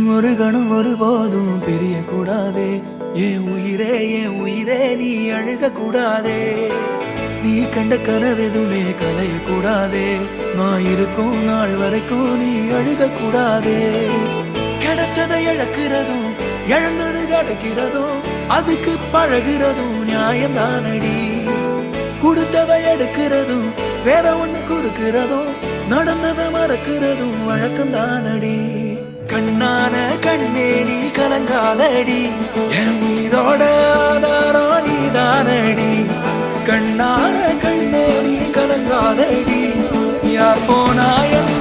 ஒரு கணம் ஒருபோதும் பிரிய கூடாதே. என் உயிரே நீ அழுக கூடாதே. நீ கண்ட கனவெதுமே கலைய கூடாதே. நான் இருக்கும் நாள் வரைக்கும் நீ அழுக கூடாதே. கிடைச்சதை இழக்கிறதும் இழந்தது கிடைக்கிறதும் அதுக்கு பழகிறதும் நியாயம்தானடி. கொடுத்ததை எடுக்கிறதும் வேற ஒண்ணு கொடுக்கிறதும் நடந்ததை மறக்கிறதும் வழக்கம்தானடி. கண்ணான கண்ணே நீ கலங்காதடி. என் மீதோட ஆதாரம் நீதானடி. கண்ணான கண்ணே நீ கலங்காதடி. யார் போனா என்ன